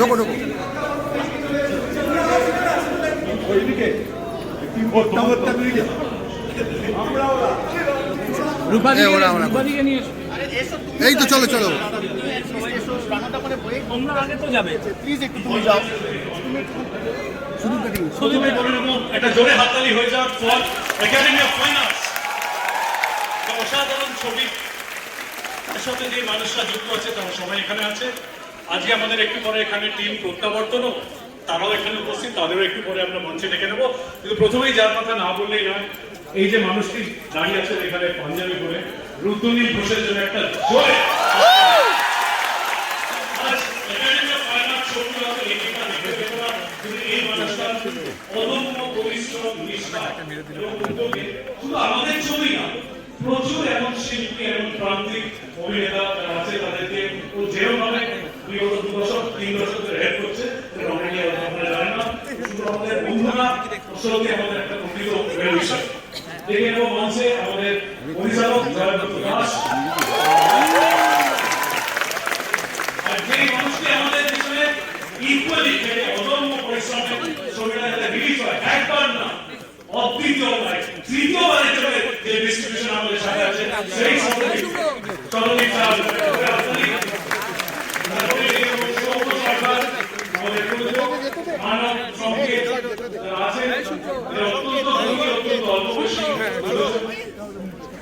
ঢোকো ঢোকো। এই তো চলো চলো। একটা জোরে হাততালি হয়ে যাওয়ার পর একাডেমি অফ ফাইন আর্টস অসাধারণ ছবি সাথে যে মানুষরা যুক্ত আছে তারা সবাই এখানে আছে। আজকে আমাদের একটু পরে এখানে টিম প্রত্যাবর্তনও তারাও এখানে উপস্থিত, তাদেরও একটু পরে আমরা মঞ্চে ডেকে নেবো। কিন্তু প্রথমেই যার কথা না বললেই নয়, এই যে মানুষটি দাঁড়িয়ে আছে এখানে পাঞ্জাবি পরে, রুদ্রনীল ঘোষের জন্য একটা জোরে আমাদের ছবি না, প্রচুর এমন শিল্পী এবং প্রান্তিক অভিনেতা যারা আছে তাদেরকে ও যেভাবে বিগত 2 দশক 3 দশক ধরে হেল্প করছে অনেকে আপনারা জানেন না, শুধু আমাদের বন্ধুরা আসলে আমাদের একটা প্রকৃত বিষয়। দেখে নেব মঞ্চে আমাদের পরিচালক জয়দত্ত দাস, আর যে মানুষটি আমাদের পিছনে ইকুয়ালি অদম্য পরিশ্রমে ছবিটা যাতে রিলিজ হয়, একবার না অদ্বিতীয় নয় তৃতীয়বারের জন্য যে ডিস্ট্রিবিউশন আমাদের সাথে আছে সেই চলচ্চিত্র মানব সংকেত আছে অত্যন্ত অল্প বয়সী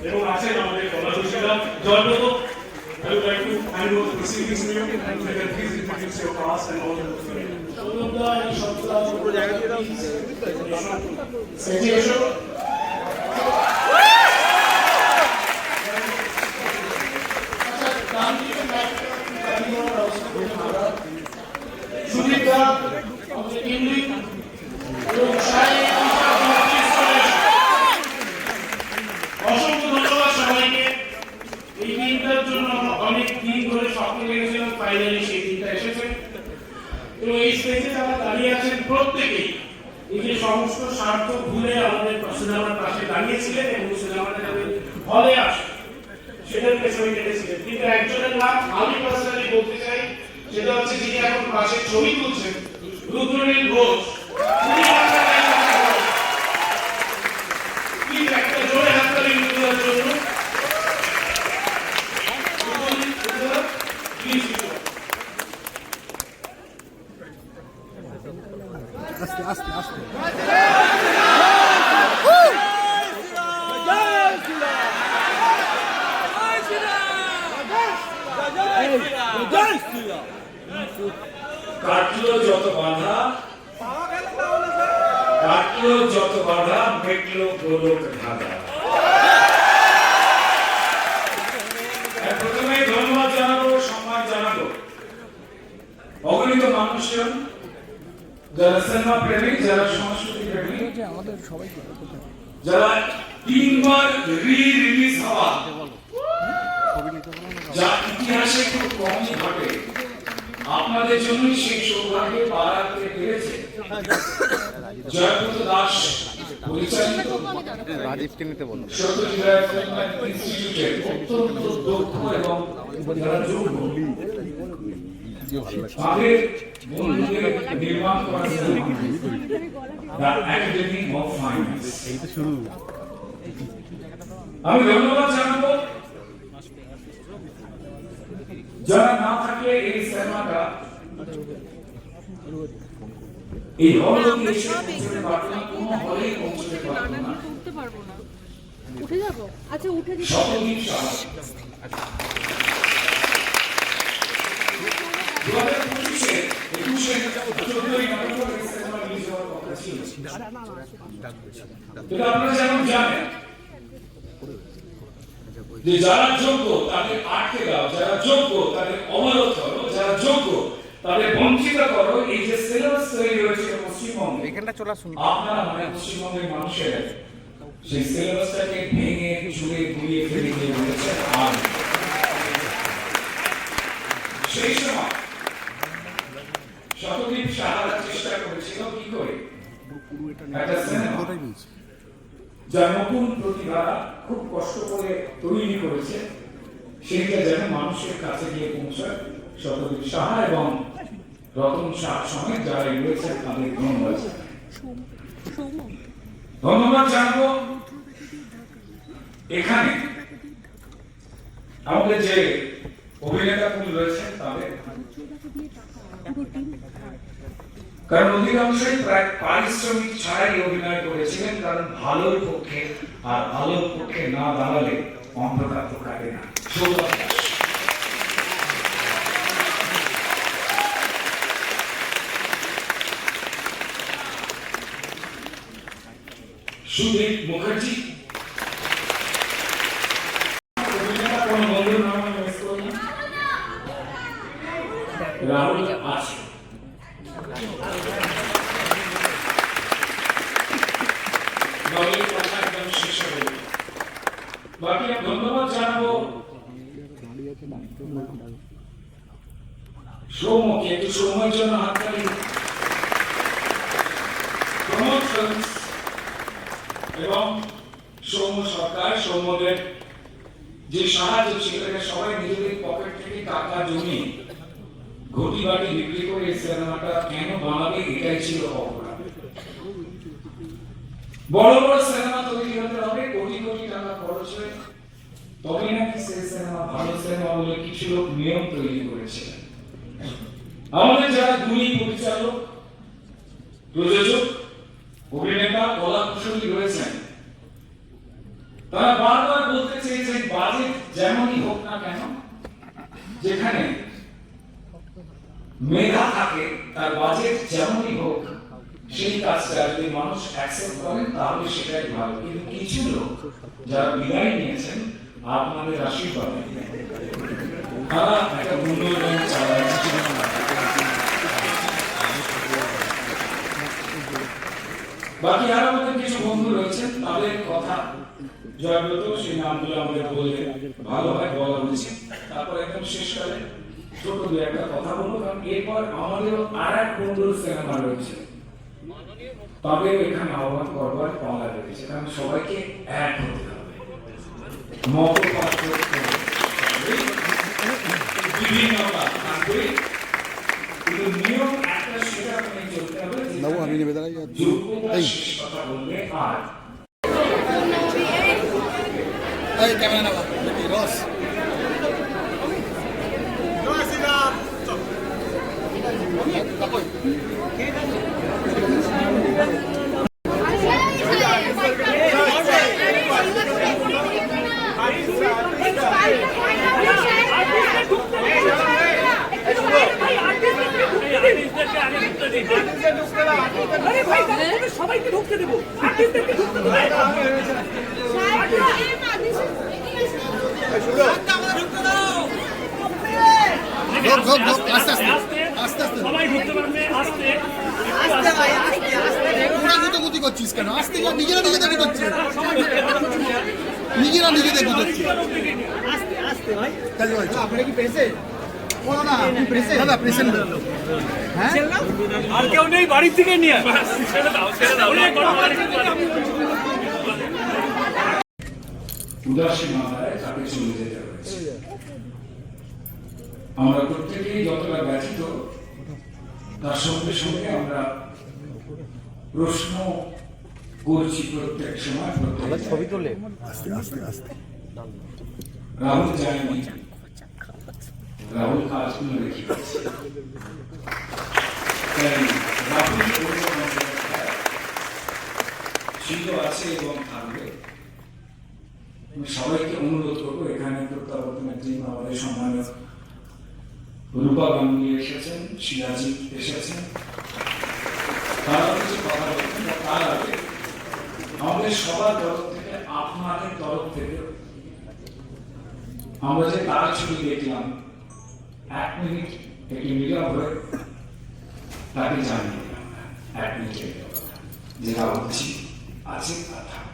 এবং আছেন আমাদের কলাকুশলীরা। Joybrata, I would like to hand over the proceedings to you. You can please introduce your class and all the অসংখ্য ধন্যবাদ সবাইকে। এই দিনটার জন্য অনেক দিন ধরে স্বপ্ন দেখেছিলাম, ফাইনালি সেই দিনটা এসেছে। এবং এই স্টেজে যারা দাঁড়িয়ে আছেন প্রত্যেকেই এই যে সমস্ত স্বার্থ ভুলে আমাদের সিনেমার পাশে দাঁড়িয়েছিলেন এবং সিনেমাটা যাতে হলে আসে সেটার পেছনে কেটেছিলেন। কিন্তু একজনের নাম আমি পার্সোনালি বলতে চাই, সেটা হচ্ছে যিনি এখন পাশে ছবি তুলছেন, রুদ্রনীল ঘোষ। একটা জোরে হাততালি রুদ্রনীলের জন্য। আস্তে আস্তে আস্তে। কাটলো যত বাধা, কাটলো যত বাধা, মেটলো গোলক ধাঁধা। প্রথমে ধন্যবাদ জানাবো, সম্মান জানাবো অগণিত মানুষজন যারা সিনেমা প্রেমিক, যারা সংস্কৃতি প্রেমিক, যারা 3 বার রিলিজ হওয়া যা ইতিহাসে খুব কমই ঘটে, আপনাদের জন্যই সেই সৌভাগ্যে পাড়া করে পেরেছে। জয়ব্রত দাস পরিচালিত সত্যজিৎ রায় ফিল্ম ইনস্টিটিউটের অত্যন্ত দক্ষ এবং যারা যোগ্য তাদের বন্ধুদের নির্মাণ করা the academy of fine arts. আমি ধন্যবাদ জানাবো যারা না থাকলে এই সিনেমাটা এই হলে পৌঁছতে পারতো না, কোনো হলেই পৌঁছতে পারতো না। উঠে যাবো? আচ্ছা উঠে যাবো। শতদীপ সাহা 2025-21 14ই নভেম্বর এই সিনেমা রিলিজ হওয়ার কথা ছিল। কিন্তু আপনারা যেমন জানেন যে যারা যোগ্য তাদের আটকে দাও, যারা যোগ্য তাদের অবরোধ করো, যারা যোগ্য তাদের বঞ্চিত করো। এই যে সিলেবাস তৈরি হয়েছে পশ্চিমবঙ্গে, এখানটা চলে আসুন, আপনারা মানে পশ্চিমবঙ্গের মানুষের সেই সিলেবাসটাকে ভেঙে চুরে গুলিয়ে ফেলে দিয়ে বলেছে। আর সেই সময় শতদীপ সাহারা চেষ্টা করেছিল কি করে একটা সিনেমা যা নতুন প্রতিভা খুব কষ্ট করে তৈরি করেছে সেইটা যেন মানুষের কাছে গিয়ে পৌঁছায়। শতদীপ সাহা এবং রতন শাহ সমেত যারা রয়েছেন তাদের ধন্যবাদ ধন্যবাদ জানাবো এখানে আমাদের যে অভিনেতা রয়েছেন তাদের, কারণ অধিকাংশই প্রায় পারিশ্রমিক ছাড়াই অভিনয় করেছিলেন, কারণ ভালোর পক্ষে আর ভালোর পক্ষে না দাঁড়ালে অন্ধকার তো কাটে না। সুদীপ মুখার্জি রাহুল আছে, বাকি ধন্যবাদ জানাবো সৌম্যকে, একটু সৌম্যের জন্য হাততালি। প্রমোদ ফিল্মস এবং সৌম্য সরকার, সৌম্যদের যে সাহায্য ছিল, সবাই নিজেদের পকেট থেকে টাকা জমিয়ে ঘটি বাটি বিক্রি করে এই সিনেমাটা কেন বানাবে এটাই ছিল অপরাধ। বড় বড় সিনেমা তৈরি হতে হবে, কোটি কোটি টাকা খরচ হয়, তবে নাকি সেই সিনেমা ভালো সিনেমা বলে কিছু লোক নিয়ম তৈরি করেছিলেন। আমাদের যারা গুণী পরিচালক, প্রযোজক, অভিনেতা, কলা কুশলী রয়েছেন, তারা বারবার বলতে চেয়েছেন বাজেট যেমনই হোক না কেন, যেখানে মেধা থাকে তার বাজেট যেমনই হোক, সেই কাজটা যদি মানুষ অ্যাকসেপ্ট করেন তাহলে সেটাই ভালো। কিন্তু কিছু লোক যারা বিদায় নিয়েছেন আপনাদের আশীর্বাদ, তারা একটা উন্নয়ন চালাচ্ছে। বাকি আর আমাদের কিছু বন্ধু রয়েছেন, তাদের কথা জয়ব্রত, সেই নামগুলো আমাদের বললে ভালো হয়, বলা উচিত। তারপর একদম শেষকালে ছোট দু একটা কথা বলবো, কারণ এরপর আমাদেরও আর এক বন্ধুর সিনেমা রয়েছে, তাদের এখানে আহ্বান করবার পালা রয়েছে, কারণ সবাইকে এক হতে হবে, মত পার্থক্য বিভিন্নতা থাকবে, কিন্তু নিয়ম একটা সেটা আপনি চলতে হবে। আমি নেবে দাঁড়াই শেষ কথা বললে আর ক্যামেরা নেওয়া রস সবাইকে ঢুকতে দেবো, আর্টিস্টদেরকে ঢুকতে দেবো। আস্তে আস্তে আস্তে আস্তে সবাই ঢুকতে পারবে, আস্তে তোরা গুতোগুতি করছিস কেন? আস্তে যা, নিজেরা নিজেদের গুতোচ্ছে, নিজেরা নিজেদের গুতোচ্ছে। আপনারা কি প্রেসেন্ট? দাদা প্রেসেন্ট হ্যাঁ, আর কেউ নেই, বাড়ির থেকে নিয়ে উদাসীন মাথায় তাকে চলে যেতে হয়েছে। আমরা প্রত্যেকেই যতটা ব্যথিত, তার সঙ্গে সঙ্গে আমরা প্রশ্ন করছি প্রত্যেক সময়, প্রত্যেক ছবি তোলে। আস্তে আস্তে আস্তে রাহুল যায়নি, রাহুল কাজগুলো রেখে গেছে। রাহুল ছিল, আছে এবং থাকবে। সবাইকে অনুরোধ করবো, এখানে প্রত্যাবর্তনের টিম আমাদের সম্মানিত রূপা গাঙ্গুলি এসেছেন, শিলাজি এসেছেন, তারা কিছু কথা বলছেন। তার আগে আমাদের সবার তরফ থেকে, আপনাদের তরফ থেকে আমরা যে তারা ছবি দেখলাম, 1 মিনিট একটি নীরব হয়ে তাকে জানিয়ে দিলাম 1 মিনিটের কথা, যেটা উচিত আছে তা থাকবে।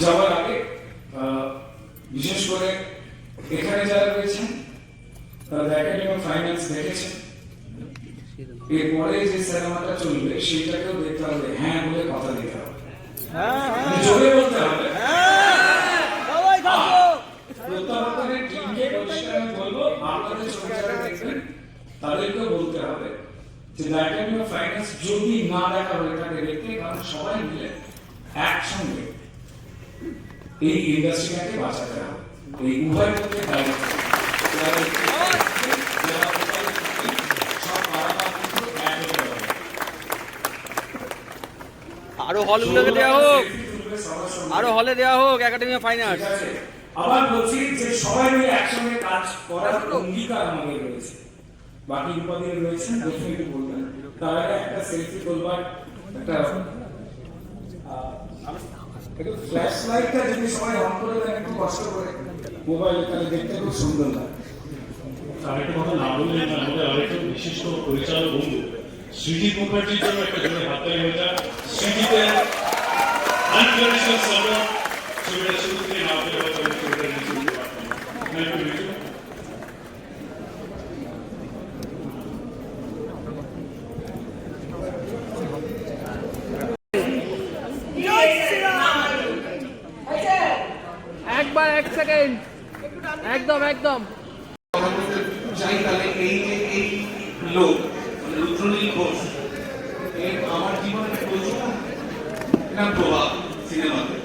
যাওয়ার আগে বিশেষ করে এখানে যারা রয়েছেন তারা একাডেমি অফ ফাইন্যান্স দেখেছেন, এরপরে যে সিনেমাটা চলবে সেটাকেও দেখতে হবে, হ্যাঁ বলে কথা দিতে হবে, জোরে বলতে হবে। প্রত্যাবর্তনের টিমকে পরিষ্কার আমি বলবো, আপনাদের ছবি যারা দেখবেন তাদেরকেও বলতে হবে যে একাডেমি অফ ফাইন্যান্স যদি না দেখা হয়ে থাকে দেখতে, কারণ সবাই মিলে একসঙ্গে এই ইন্ডাস্ট্রিটাকে বাঁচাতে হবে। এই উভয় পক্ষে দায়িত্ব আরো হলগুলোকে দেওয়া হোক, আরো হলে দেওয়া হোক একাডেমি অফ ফাইন্যান্স। আবার বলছি যে সবাই মিলে একসঙ্গে কাজ করার অঙ্গীকার আমাদের রয়েছে। বাকি উপাধি রয়েছেন ডেফিনেটলি বলবেন, তার আগে একটা সেলফি তোলবার একটা ফ্ল্যাশ লাইটটা যদি সবাই অন করে দেন একটু কষ্ট করে মোবাইলে, তাহলে দেখতে খুব সুন্দর লাগে। আরেকটা কথা না বললে না, আমাদের আরেকটা বিশিষ্ট পরিচালক বন্ধু সৃজিত মুখার্জির জন্য একটা জোরে হাততালি হয়ে যায়। সৃজিতের আনকন্ডিশনাল সাপোর্ট, ছবিটা শুরু থেকে না পেলে হয়তো আমি ছবিটা নিচে উঠতে পারতাম। একবার 1 সেকেন্ড, একদম একদম। চাই তাহলে এই যে এই লোক রুদ্রনীল ঘোষ, এর আমার জীবনে প্রচুর প্রভাব সিনেমাতে,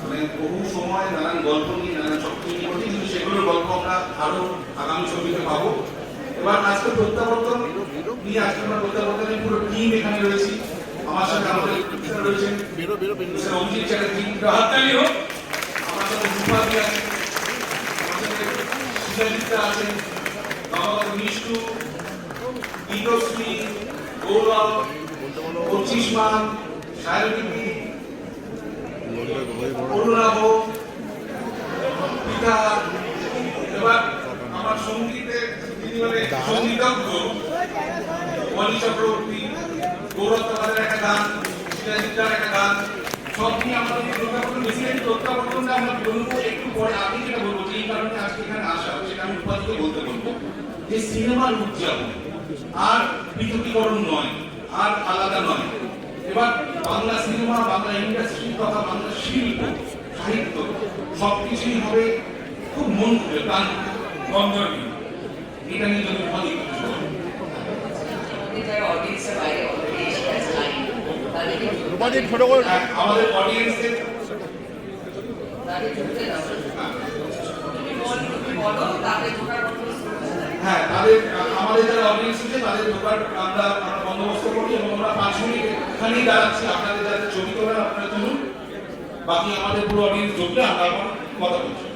মানে বহু সময় নানান গল্প নিয়ে নানান শক্তি নিয়ে করছি, কিন্তু সেগুলোর গল্প আমরা আরো আগামী ছবিতে পাবো। এবার আজকে প্রত্যাবর্তন নিয়ে আজকে আমরা প্রত্যাবর্তনের পুরো টিম এখানে রয়েছি। আমার সাথে আমাদের রয়েছেন অভিজিৎ চ্যাটার্জি, হাততালি হোক। আমার সাথে রূপাদি আছেন, আমার সাথে সুজাজিতা আছেন, বাবা মিষ্টু, গীতশ্রী, গৌরব, 25 মান, সায়রদীপী, অরুণাভ, পিতা। এবার আমার সঙ্গীতের যিনি মানে সঙ্গীতজ্ঞ মণি চক্রবর্তী, গৌরব তাদের একটা গান, সুজাজিতার একটা গান, সব নিয়ে আমাদের প্রত্যাবর্তন বেসিক্যালি প্রত্যাবর্তনটা আমরা বলবো একটু পরে। আমি যেটা বলবো যে এই কারণে আজকে এখানে আসা, সেটা আমি উপাধিকে বলতে বলবো যে সিনেমার উদযাপন আর পৃথকীকরণ নয়, আর আলাদা নয়। এবার বাংলা সিনেমা, বাংলা ইন্ডাস্ট্রি তথা বাংলা শিল্প সাহিত্য সবকিছুই হবে খুব মন খুলে, প্রাণ গন্ধর্বী। এটা নিয়ে যদি উপাধি আমাদের অডিয়েন্সের হ্যাঁ তাদের আমাদের যারা অডিয়েন্স আছে তাদের ঢোকার আমরা বন্দোবস্ত করি, এবং আমরা 5 মিনিট এখানেই দাঁড়াচ্ছি আপনাদের যাদের ছবি তোলার আপনারা তুলুন, বাকি আমাদের পুরো অডিয়েন্স ঢুকলে আমরা কথা বলছি।